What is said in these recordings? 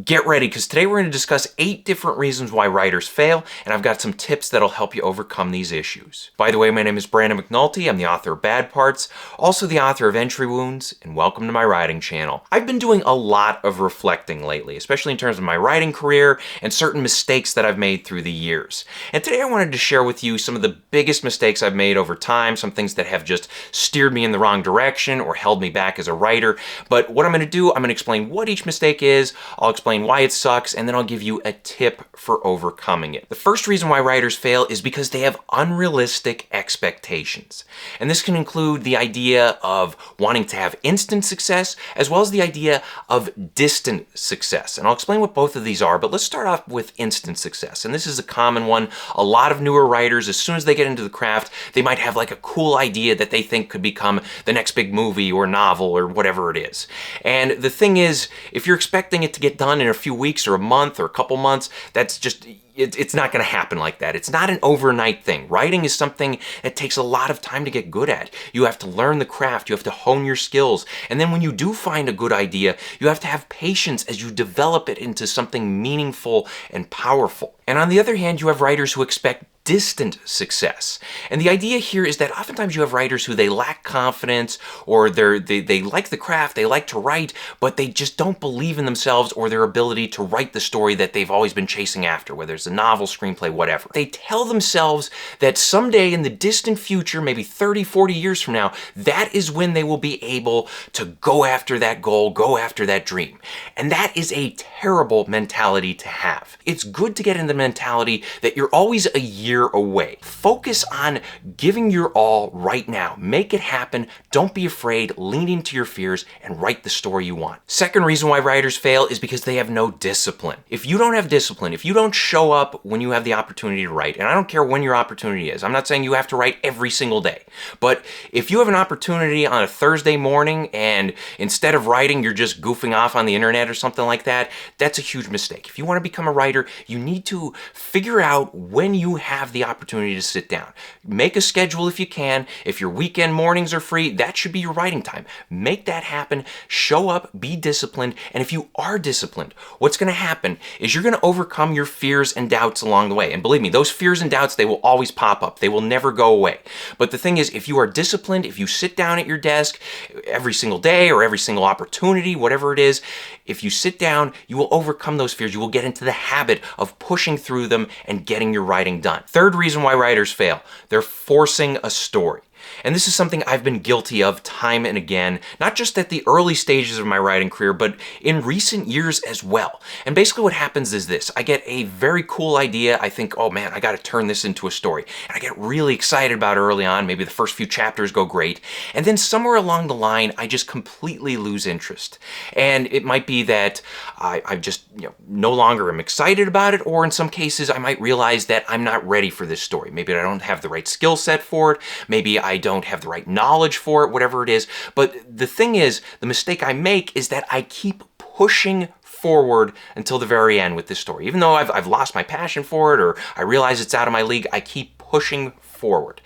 Get ready, because today we're going to discuss 8 different reasons why writers fail, and I've got some tips that'll help you overcome these issues. By the way, my name is Brandon McNulty. I'm the author of Bad Parts, also the author of Entry Wounds, and welcome to my writing channel. I've been doing a lot of reflecting lately, especially in terms of my writing career and certain mistakes that I've made through the years. And today I wanted to share with you some of the biggest mistakes I've made over time, some things that have just steered me in the wrong direction or held me back as a writer. But what I'm going to do, I'm going to explain what each mistake is, I'll explain why it sucks, and then I'll give you a tip for overcoming it. The first reason why writers fail is because they have unrealistic expectations. And this can include the idea of wanting to have instant success, as well as the idea of distant success. And I'll explain what both of these are, but let's start off with instant success. And this is a common one. A lot of newer writers, as soon as they get into the craft, they might have like a cool idea that they think could become the next big movie or novel or whatever it is. And the thing is, if you're expecting it to get done in a few weeks or a month or a couple months, that's just, it's not going to happen like that. It's not an overnight thing. Writing is something that takes a lot of time to get good at. You have to learn the craft, you have to hone your skills, and then when you do find a good idea, you have to have patience as you develop it into something meaningful and powerful. And on the other hand, you have writers who expect distant success. And the idea here is that oftentimes you have writers who they lack confidence, or they like the craft, they like to write, but they just don't believe in themselves or their ability to write the story that they've always been chasing after, whether it's a novel, screenplay, whatever. They tell themselves that someday in the distant future, maybe 30, 40 years from now, that is when they will be able to go after that goal, go after that dream. And that is a terrible mentality to have. It's good to get in the mentality that you're always a year away. Focus on giving your all right now. Make it happen. Don't be afraid. Lean into your fears and write the story you want. Second reason why writers fail is because they have no discipline. If you don't have discipline, if you don't show up when you have the opportunity to write, and I don't care when your opportunity is, I'm not saying you have to write every single day, but if you have an opportunity on a Thursday morning and instead of writing, you're just goofing off on the internet or something like that, that's a huge mistake. If you want to become a writer, you need to figure out when you have the opportunity to sit down. Make a schedule if you can. If your weekend mornings are free, that should be your writing time. Make that happen. Show up, be disciplined, and if you are disciplined, what's going to happen is you're going to overcome your fears and doubts along the way. And believe me, those fears and doubts, they will always pop up. They will never go away. But the thing is, if you are disciplined, if you sit down at your desk every single day or every single opportunity, whatever it is, if you sit down, you will overcome those fears. You will get into the habit of pushing through them and getting your writing done. Third reason why writers fail, they're forcing a story. And this is something I've been guilty of time and again, not just at the early stages of my writing career, but in recent years as well. And basically what happens is this: I get a very cool idea. I think, oh man, I got to turn this into a story. And I get really excited about it early on. Maybe the first few chapters go great. And then somewhere along the line, I just completely lose interest. And it might be that I just no longer am excited about it, or in some cases, I might realize that I'm not ready for this story. Maybe I don't have the right skill set for it. Maybe I don't have the right knowledge for it, whatever it is. But the thing is, the mistake I make is that I keep pushing forward until the very end with this story. Even though I've lost my passion for it, or I realize it's out of my league, I keep pushing forward.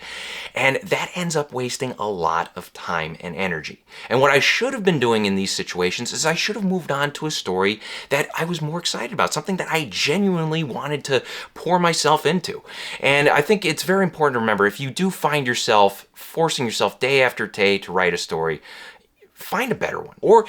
And that ends up wasting a lot of time and energy. And what I should have been doing in these situations is I should have moved on to a story that I was more excited about, something that I genuinely wanted to pour myself into. And I think it's very important to remember, if you do find yourself forcing yourself day after day to write a story, find a better one. Or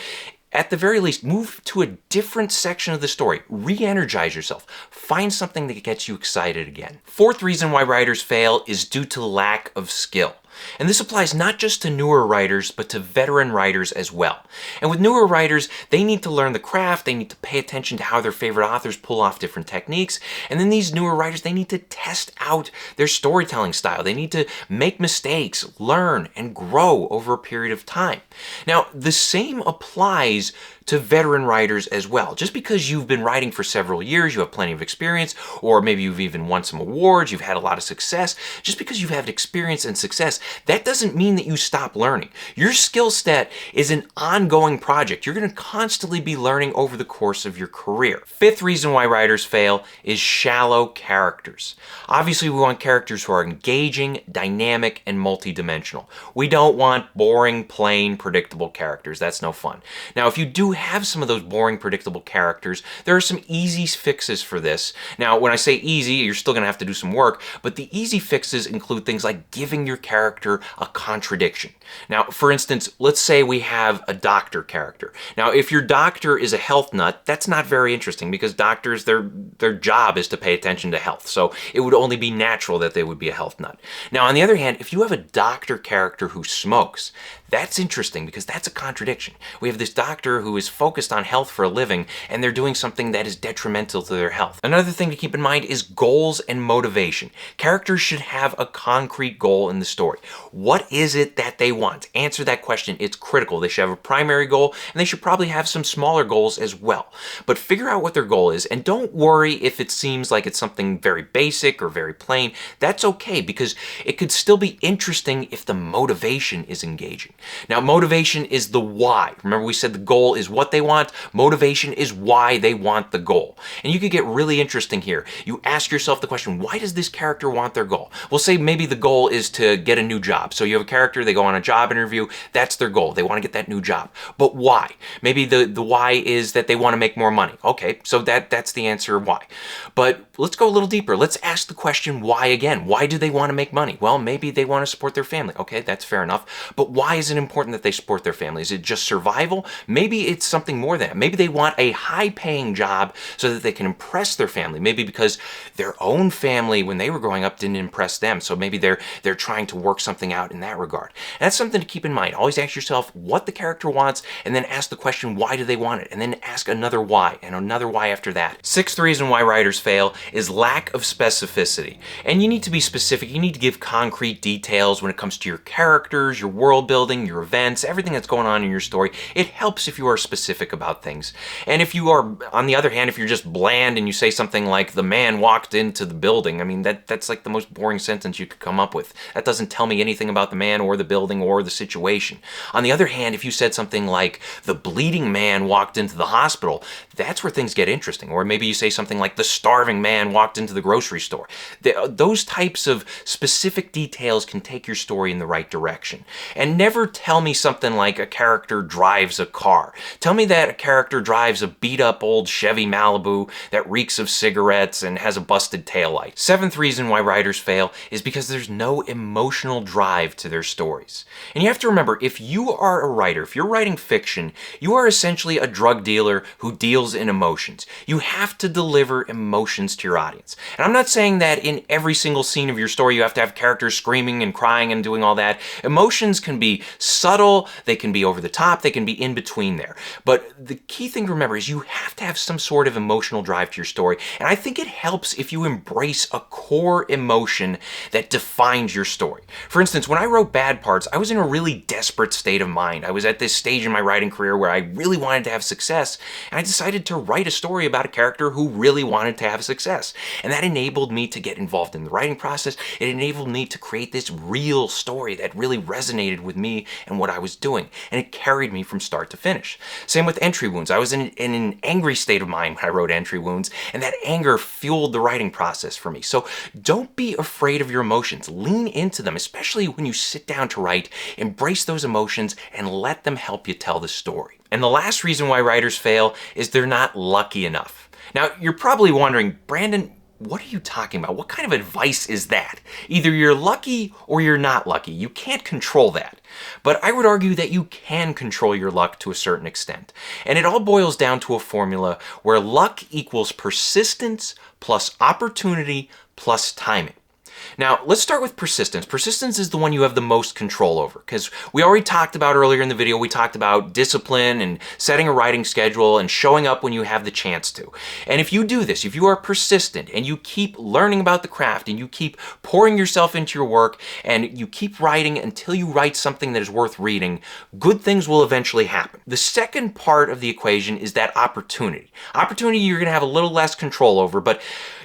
at the very least, move to a different section of the story. Re-energize yourself. Find something that gets you excited again. Fourth reason why writers fail is due to lack of skill. And this applies not just to newer writers, but to veteran writers as well. And with newer writers, they need to learn the craft, they need to pay attention to how their favorite authors pull off different techniques, and then these newer writers, they need to test out their storytelling style. They need to make mistakes, learn, and grow over a period of time. Now, the same applies to veteran writers as well. Just because you've been writing for several years, you have plenty of experience, or maybe you've even won some awards, you've had a lot of success, just because you've had experience and success, that doesn't mean that you stop learning. Your skill set is an ongoing project. You're going to constantly be learning over the course of your career. Fifth reason why writers fail is shallow characters. Obviously, we want characters who are engaging, dynamic, and multidimensional. We don't want boring, plain, predictable characters. That's no fun. Now, if you do have some of those boring, predictable characters, there are some easy fixes for this. Now, when I say easy, you're still going to have to do some work, but the easy fixes include things like giving your character a contradiction. Now, for instance, let's say we have a doctor character. Now, if your doctor is a health nut, that's not very interesting because doctors, their job is to pay attention to health. So it would only be natural that they would be a health nut. Now, on the other hand, if you have a doctor character who smokes, that's interesting because that's a contradiction. We have this doctor who is focused on health for a living, and they're doing something that is detrimental to their health. Another thing to keep in mind is goals and motivation. Characters should have a concrete goal in the story. What is it that they want? Answer that question. It's critical. They should have a primary goal, and they should probably have some smaller goals as well. But figure out what their goal is, and don't worry if it seems like it's something very basic or very plain. That's okay, because it could still be interesting if the motivation is engaging. Now, motivation is the why. Remember, we said the goal is what they want. Motivation is why they want the goal. And you could get really interesting here. You ask yourself the question, why does this character want their goal? Well, say maybe the goal is to get a new job. So you have a character, they go on a job interview. That's their goal. They want to get that new job. But why? Maybe the why is that they want to make more money. Okay, so that's the answer, why. But let's go a little deeper. Let's ask the question, why again? Why do they want to make money? Well, maybe they want to support their family. Okay, that's fair enough. But why is it important that they support their family? Is it just survival? Maybe it's something more than that. Maybe they want a high-paying job so that they can impress their family. Maybe because their own family, when they were growing up, didn't impress them. So maybe they're trying to work something out in that regard. And that's something to keep in mind. Always ask yourself what the character wants, and then ask the question, why do they want it? And then ask another why, and another why after that. Sixth reason why writers fail is lack of specificity. And you need to be specific. You need to give concrete details when it comes to your characters, your world building, your events, everything that's going on in your story. It helps if you are specific about things. And if you are, on the other hand, if you're just bland and you say something like, the man walked into the building, I mean, that's like the most boring sentence you could come up with. That doesn't tell me anything about the man or the building or the situation. On the other hand, if you said something like, the bleeding man walked into the hospital, that's where things get interesting. Or maybe you say something like, the starving man walked into the grocery store. Those types of specific details can take your story in the right direction. And never tell me something like a character drives a car. Tell me that a character drives a beat-up old Chevy Malibu that reeks of cigarettes and has a busted taillight. Seventh reason why writers fail is because there's no emotional drive to their stories. And you have to remember, if you are a writer, if you're writing fiction, you are essentially a drug dealer who deals in emotions. You have to deliver emotions to your audience. And I'm not saying that in every single scene of your story you have to have characters screaming and crying and doing all that. Emotions can be subtle, they can be over the top, they can be in between there. But the key thing to remember is you have to have some sort of emotional drive to your story. And I think it helps if you embrace a core emotion that defines your story. For instance, when I wrote Bad Parts, I was in a really desperate state of mind. I was at this stage in my writing career where I really wanted to have success, and I decided to write a story about a character who really wanted to have success. And that enabled me to get involved in the writing process. It enabled me to create this real story that really resonated with me and what I was doing. And it carried me from start to finish. Same with Entry Wounds. I was in an angry state of mind when I wrote Entry Wounds, and that anger fueled the writing process for me. So don't be afraid of your emotions. Lean into them, especially when you sit down to write. Embrace those emotions and let them help you tell the story. And the last reason why writers fail is they're not lucky enough. Now, you're probably wondering, Brandon, what are you talking about? What kind of advice is that? Either you're lucky or you're not lucky. You can't control that. But I would argue that you can control your luck to a certain extent. And it all boils down to a formula where luck equals persistence plus opportunity plus timing. Now, let's start with persistence. Persistence is the one you have the most control over, because we already talked about earlier in the video, we talked about discipline and setting a writing schedule and showing up when you have the chance to. And if you do this, if you are persistent and you keep learning about the craft and you keep pouring yourself into your work and you keep writing until you write something that is worth reading, good things will eventually happen. The second part of the equation is that opportunity. Opportunity you're going to have a little less control over, but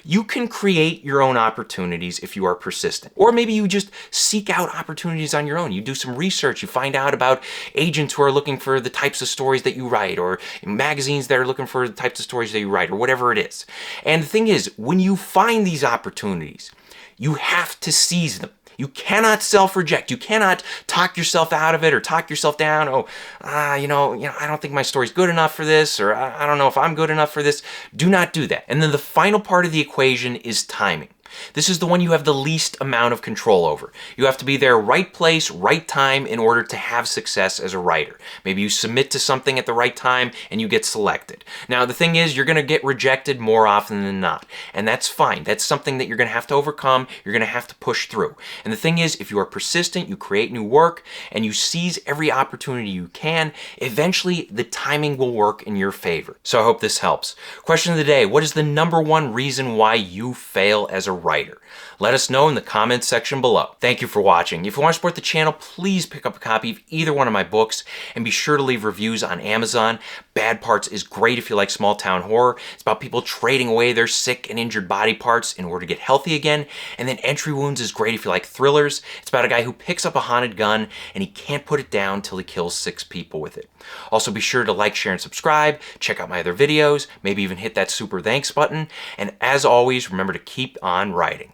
you can create your own opportunities if you are persistent. Or maybe you just seek out opportunities on your own. You do some research, you find out about agents who are looking for the types of stories that you write, or magazines that are looking for the types of stories that you write, or whatever it is. And the thing is, when you find these opportunities, you have to seize them. You cannot self-reject. You cannot talk yourself out of it or talk yourself down. Oh, I don't think my story's good enough for this, or I don't know if I'm good enough for this. Do not do that. And then the final part of the equation is timing. This is the one you have the least amount of control over. You have to be there, right place, right time, in order to have success as a writer. Maybe you submit to something at the right time and you get selected. Now, the thing is, you're going to get rejected more often than not, and that's fine. That's something that you're going to have to overcome. You're going to have to push through. And the thing is, if you are persistent, you create new work, and you seize every opportunity you can, eventually the timing will work in your favor. So I hope this helps. Question of the day: what is the #1 reason why you fail as a writer? Let us know in the comments section below. Thank you for watching. If you want to support the channel, please pick up a copy of either one of my books and be sure to leave reviews on Amazon. Bad Parts is great if you like small town horror. It's about people trading away their sick and injured body parts in order to get healthy again. And then Entry Wounds is great if you like thrillers. It's about a guy who picks up a haunted gun and he can't put it down till he kills 6 people with it. Also, be sure to like, share, and subscribe. Check out my other videos. Maybe even hit that super thanks button. And as always, remember to keep on writing.